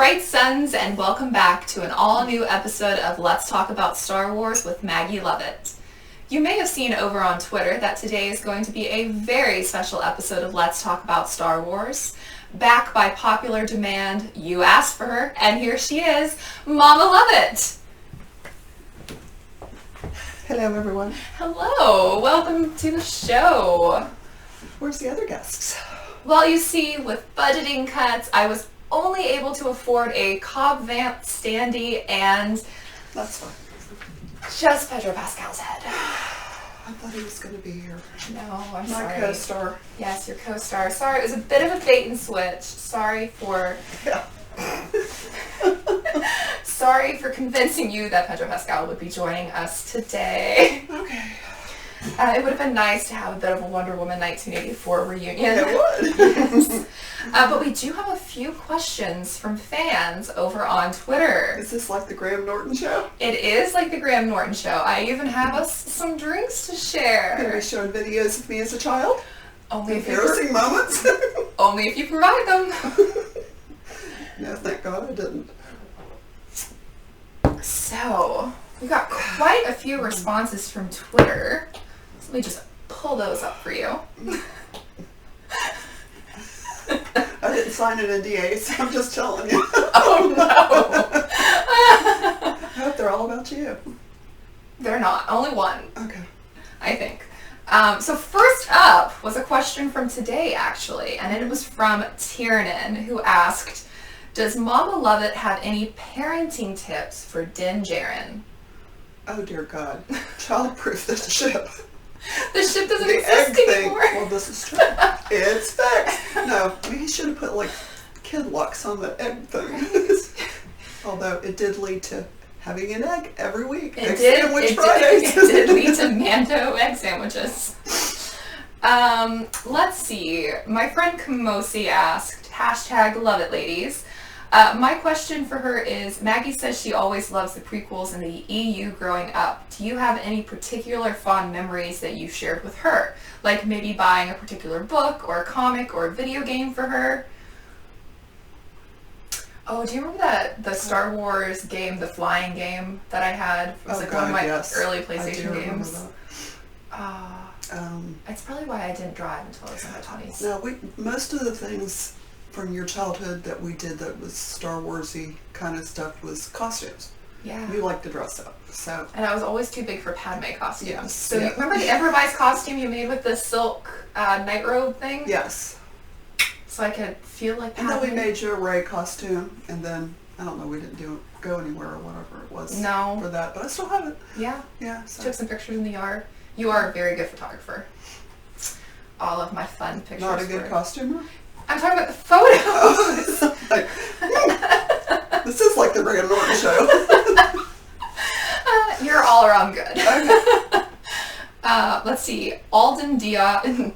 bright suns, and welcome back to an all-new episode of Let's Talk About Star Wars with Maggie Lovett. You may have seen over on Twitter that today is going to be a very special episode of Let's Talk About Star Wars. Back by popular demand, you asked for her, and here she is, Mama Lovett. Hello, everyone. Hello, welcome to the show. Where's the other guests? Well, you see, with budgeting cuts, I was only able to afford a Cobb Vanth standee and That's fine. just Pedro Pascal's head. I thought he was going to be here. No, I'm My sorry. co-star. Yes, your co-star. Sorry, it was a bit of a bait and switch. Sorry for Yeah. sorry for convincing you that Pedro Pascal would be joining us today. Okay. It would have been nice to have a bit of a Wonder Woman 1984 reunion. It would. Yes. But we do have a few questions from fans over on Twitter. Is this like the Graham Norton show? It is like the Graham Norton show. I even have us some drinks to Going to share. be showing videos of me as a child? Only if, Embarrassing moments? only if you provide them. No, thank God I didn't. So, we got quite a few responses from Twitter. So let me just pull those up for you. I didn't sign an NDA, so I'm just telling you. Oh no! I hope they're all about you. They're not. Only one, Okay. I think. So first up was a question from today, actually, and it was from Tiernan, who asked, does Mama Lovett have any parenting tips for Din Djarin? Oh, dear God. Childproof this ship. The ship doesn't The egg exist thing. anymore. Well, this is true. It's fixed. No, he should have put like kid locks on the egg thing. Although it did lead to having an egg every week. It Egg did, sandwich it Fridays. did lead to Mando egg sandwiches. Let's see. My friend Kamosi asked, #LoveItLadies. My question for her is, Maggie says she always loves the prequels and the EU growing up. Do you have any particular fond memories that you shared with her? Like maybe buying a particular book or a comic or a video game for her? Oh, do you remember the Star Wars game, the flying game that I had? It was Oh, like God, one of my yes. early I do PlayStation remember games. that. It's probably why I didn't drive until I was in my 20s. No, most of the things from your childhood that we did that was Star Warsy kind of stuff was costumes. Yeah. You like to dress up, so. And I was always too big for Padme costumes. Yes, So yeah. you remember the Improvise costume you made with the silk night robe thing? Yes. So I could feel like And Padme. then we made you a Rey costume, and then, I don't know, we didn't go anywhere or whatever it was No. for that, but I still have it. Yeah. Yeah, so. Took some pictures in the yard. You are a very good photographer. All of my fun pictures. Not a good were- costumer? I'm talking about the photos. Like, this is like the Graham Norton show. You're all around good. Okay. Let's see. Alden Diaz.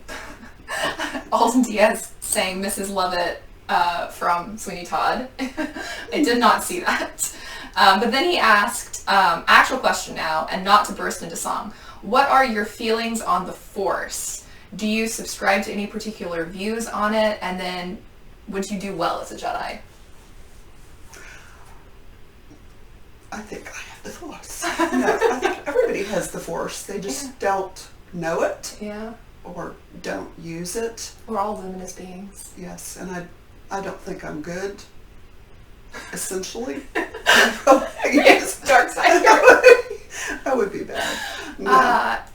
Alden Diaz saying Mrs. Lovett from Sweeney Todd. I did not see that. But then he asked, actual question now, and not to burst into song. What are your feelings on the Force? Do you subscribe to any particular views on it? And then, would you do well as a Jedi? I think I have the Force. No, I think everybody has the Force. They just don't know it Yeah. or don't use it. We're all luminous beings. Yes, and I don't think I'm good, essentially. Yes, dark side. That would be bad. No.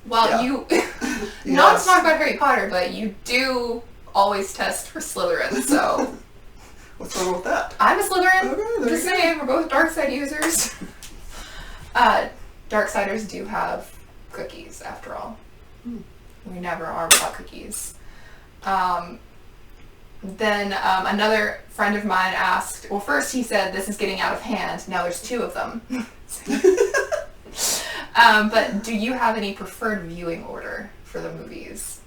Well, Yeah. you, not to Yes. talk about Harry Potter, but you do always test for Slytherin, so What's wrong with that? I'm a Slytherin. Okay, there Just you go. saying, we're both dark side users. Darksiders do have cookies, after all. We never are without cookies. Then another friend of mine asked, well, first he said, this is getting out of hand. Now there's two of them. But do you have any preferred viewing order for the movies?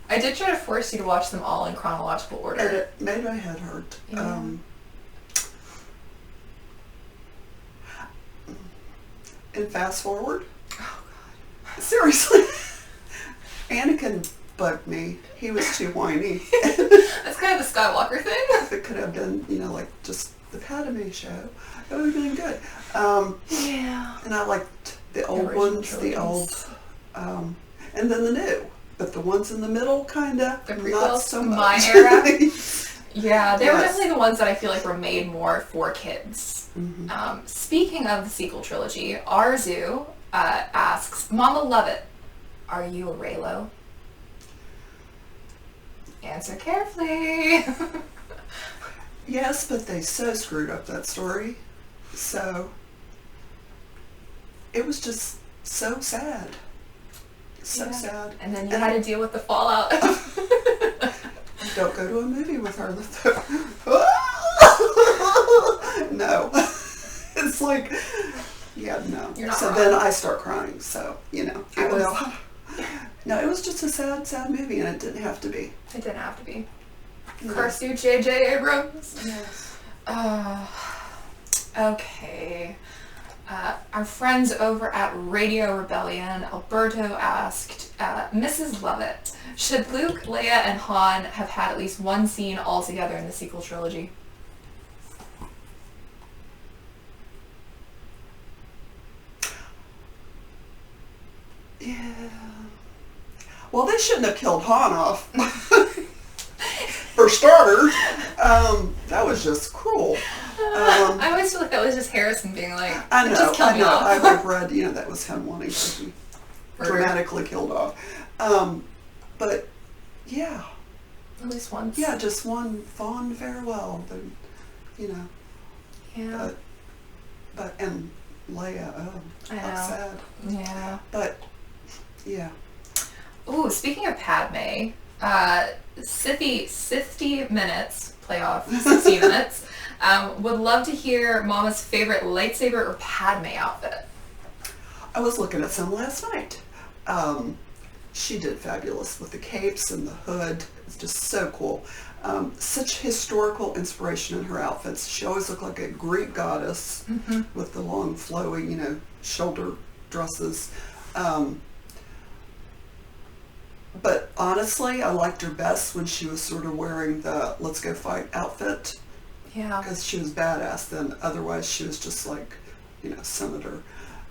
I did try to force you to watch them all in chronological And order. it made my head hurt. Yeah. And fast forward. Oh, Seriously. Anakin bugged me. He was too whiny. That's kind of the Skywalker thing. If it could have been, like just the Padme show, it would have been good. Yeah. And I liked the old Original ones, the trilogies. old, and then the new. But the ones in the middle, kind of, The not prequels, so my much. era. Yeah, they were Yes. definitely the ones that I feel like were made more for kids. Mhm. Speaking of the sequel trilogy, Arzu asks, Mama Lovett, are you a Reylo? Answer carefully. Yes, but they so screwed up that story. So it was just so sad. So Yeah. sad. And then you had to deal with the fallout. Don't go to a movie with her. No. It's like, yeah, no. You're not so wrong. then I start crying. So, I even was- though, no, it was just a sad, sad movie, and it didn't have to be. It didn't have to be. You know. Curse you, J.J. Abrams. Yes. Okay. Our friends over at Radio Rebellion, Alberto asked, Mrs. Lovett, should Luke, Leia, and Han have had at least one scene all together in the sequel trilogy? Yeah. Well, they shouldn't have killed Han off. For starters, that was just cruel. I always feel like that was just Harrison being like, I know, just kill me off. I've read, that was him wanting to be Murder. dramatically killed off. But, yeah. At least once. Yeah, just one fond farewell. Then, Yeah. and Leia, I how know. sad. Yeah. But, yeah. Ooh, speaking of Padme, 60 minutes, playoff 60 minutes, would love to hear Mama's favorite lightsaber or Padme outfit. I was looking at some last night. She did fabulous with the capes and the hood. It's just so cool. Such historical inspiration in her outfits. She always looked like a Greek goddess with the long flowing, shoulder dresses. But honestly, I liked her best when she was sort of wearing the Let's Go Fight outfit, Yeah. because she was badass then. Otherwise, she was just like, senator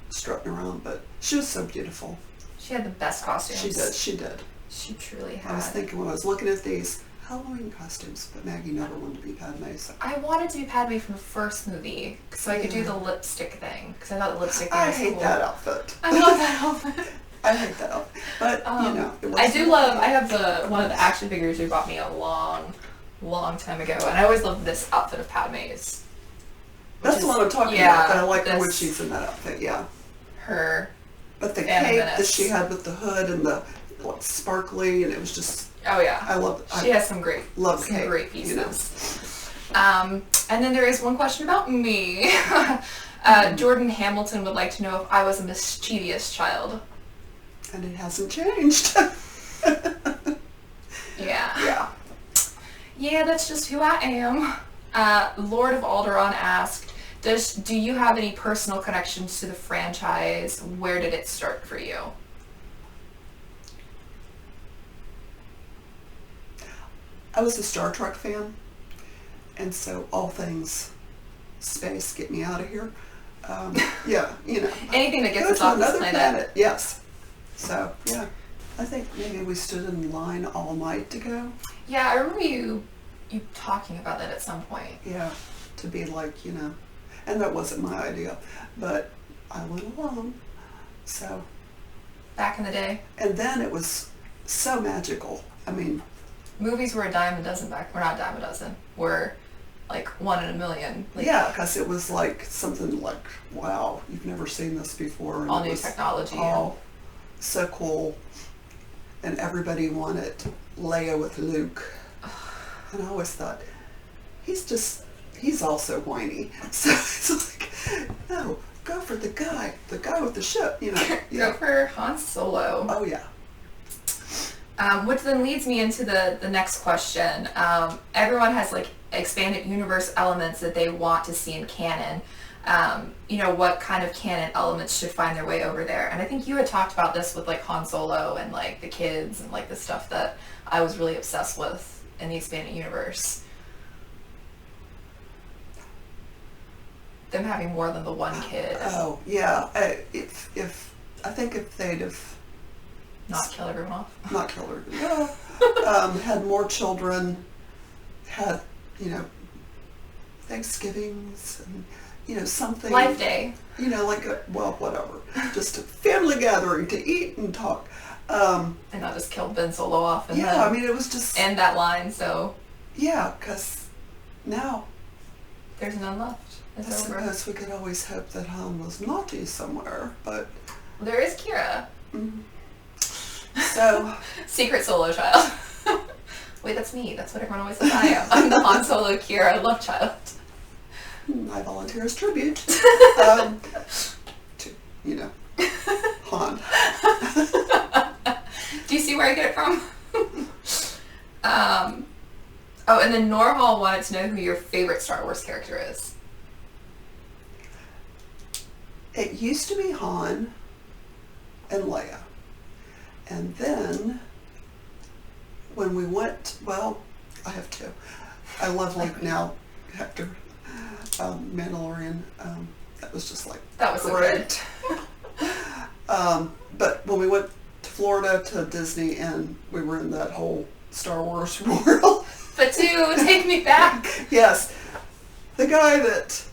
strutting around. But she was so beautiful. She had the best costumes. She did. She truly I was had. thinking when I was looking at these Halloween costumes, but Maggie never wanted to be Padme. So I wanted to be Padme from the first movie, so I could do the lipstick thing, because I thought the lipstick thing I was hate cool. that outfit. I love that outfit. I hate that outfit. But it was I do love. I have one of the action figures you bought me a long time ago, and I always loved this outfit of Padme's. That's the one I'm talking about. But I like her when she's in that outfit. Yeah. Her. But the Phantom cape Menace. that she had with the hood and the sparkly, and it was just. Oh yeah. I love it. She has some great, love the some cape, great pieces. And then there is one question about me. Jordan Hamilton would like to know if I was a mischievous child. And it hasn't changed. Yeah. Yeah, that's just who I am. Lord of Alderaan asked, do you have any personal connections to the franchise? Where did it start for you? I was a Star Trek fan, and so all things space get me out of here. Yeah, Anything that gets Go us to off this another planet. Yes. So, yeah. I think maybe we stood in line all night to go. Yeah, I remember you talking about that at some point. Yeah. To be like, and that wasn't my idea, but I went along. So, Back in the day, and then it was so magical. I mean, movies were a dime a dozen back. We're not a dime a dozen. We're like one in a million. Like, yeah, because it was like something like, wow, you've never seen this before. And all it new was technology. all so cool. And everybody wanted Leia with Luke. And I always thought, he's also whiny. So it's like, no, go for the guy with the ship, Go for Han Solo. Oh, yeah. Which then leads me into the next question. Everyone has like expanded universe elements that they want to see in canon. what kind of canon elements should find their way over there. And I think you had talked about this with like Han Solo and like the kids and like the stuff that I was really obsessed with in the expanded universe. Them having more than the one kid. Oh, yeah. I think if they'd have not kill everyone off. Not kill everyone off. Had more children, had, Thanksgivings and, something. Life Day. Whatever. Just a family gathering to eat and talk. And not just kill Ben Solo off. And it was just... end that line, so... Yeah, because now... there's none left. It's over. I suppose we could always hope that Han was naughty somewhere, but... Well, there is Kira. Mm-hmm. So... Secret Solo child. Wait, that's me. That's what everyone always says I am. I'm the Han Solo Kira love child. I volunteer as tribute. To, Han. Do you see where I get it from? And then Norhall wanted to know who your favorite Star Wars character is. It used to be Han and Leia. And then, when we went, I have two. I love Luke now, Hector, Mandalorian. That was just like that was great. So good. But when we went to Florida to Disney and we were in that whole Star Wars world. But take me back. Yes. The guy that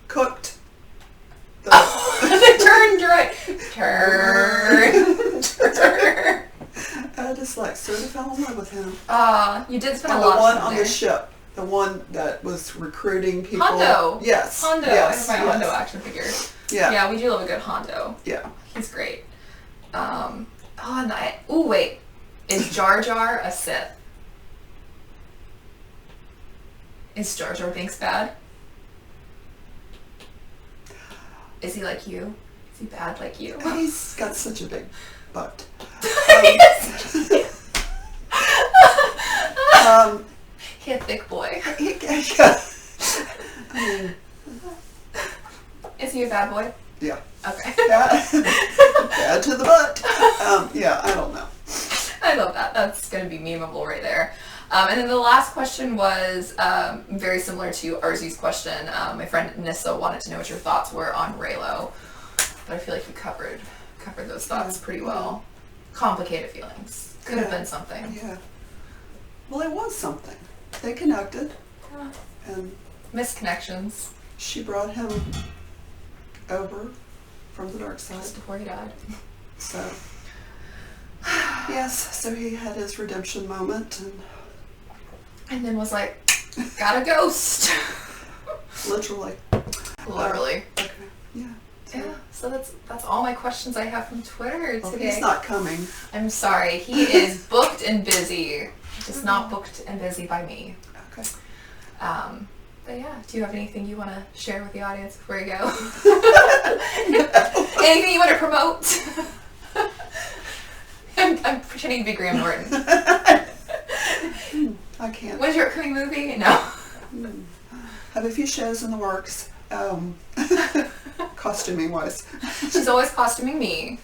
cooked the... the turn droid. Turn. I just sort of fell in love with him. You did spend and a lot of time the one on there. the ship. The one that was recruiting people. Hondo. Yes. Hondo. Yes. I have my yes. Hondo action figure. Yeah. Yeah, we do love a good Hondo. Yeah. He's great. Wait. Is Jar Jar a Sith? Is Jar Jar Binks bad? Is he like you? Is he bad like you? He's got such a big butt. He a thick boy. Is he a bad boy? Yeah. Okay. Bad to the butt. I don't know. I love that. That's going to be memeable right there. And then the last question was very similar to Arzu's question. My friend Nissa wanted to know what your thoughts were on Reylo. But I feel like you covered those thoughts pretty well. Complicated feelings. Could have been something. Yeah. Well, it was something. They connected. Yeah. And Misconnections. she brought him over from the dark side. Just before he died. So, yes, so he had his redemption moment. And then was like, got a ghost. Literally. Literally. Okay. Yeah. Yeah, so that's all my questions I have from Twitter Well, today. he's not coming. I'm sorry. He is booked and busy. Just not booked and busy by me. Okay. But yeah, do you have anything you want to share with the audience before you go? Anything you want to promote? I'm pretending to be Graham Norton. I can't. When's your upcoming movie? No. Have a few shows in the works. Costuming wise. She's always costuming me.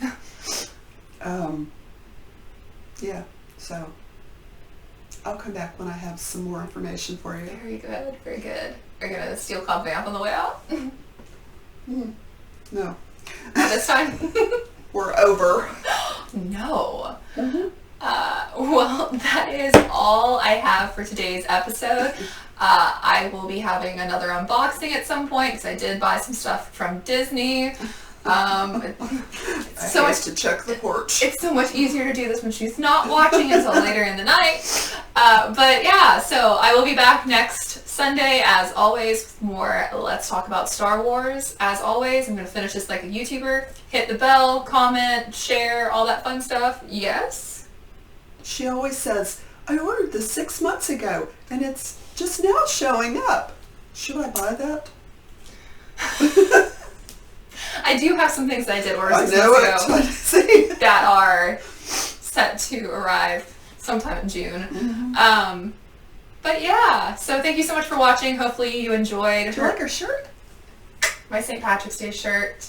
Yeah, so I'll come back when I have some more information for you. Very good, very good. Are you gonna steal Cobb Vanth on the way out? No. Not this time? We're over. No. Mm-hmm. Well, that is all I have for today's episode. I will be having another unboxing at some point because I did buy some stuff from Disney. It's so much to check the porch. It's so much easier to do this when she's not watching until later in the night. But yeah, so I will be back next Sunday as always with more Let's Talk About Star Wars. As always, I'm going to finish this like a YouTuber. Hit the bell, comment, share, all that fun stuff. Yes? She always says, I ordered this 6 months ago and it's just now showing up. Should I buy that? I do have some things that I did order I 6 know months ago it. See? that are set to arrive sometime in June. Mm-hmm. But yeah, so thank you so much for watching. Hopefully you enjoyed Do you like her shirt? my St. Patrick's Day shirt.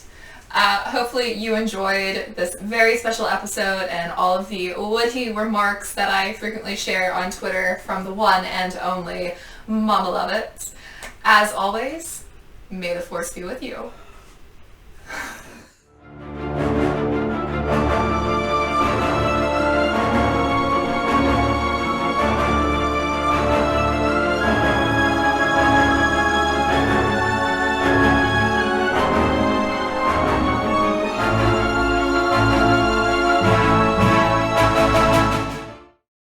Hopefully you enjoyed this very special episode and all of the witty remarks that I frequently share on Twitter from the one and only Mama Lovett. As always, may the force be with you.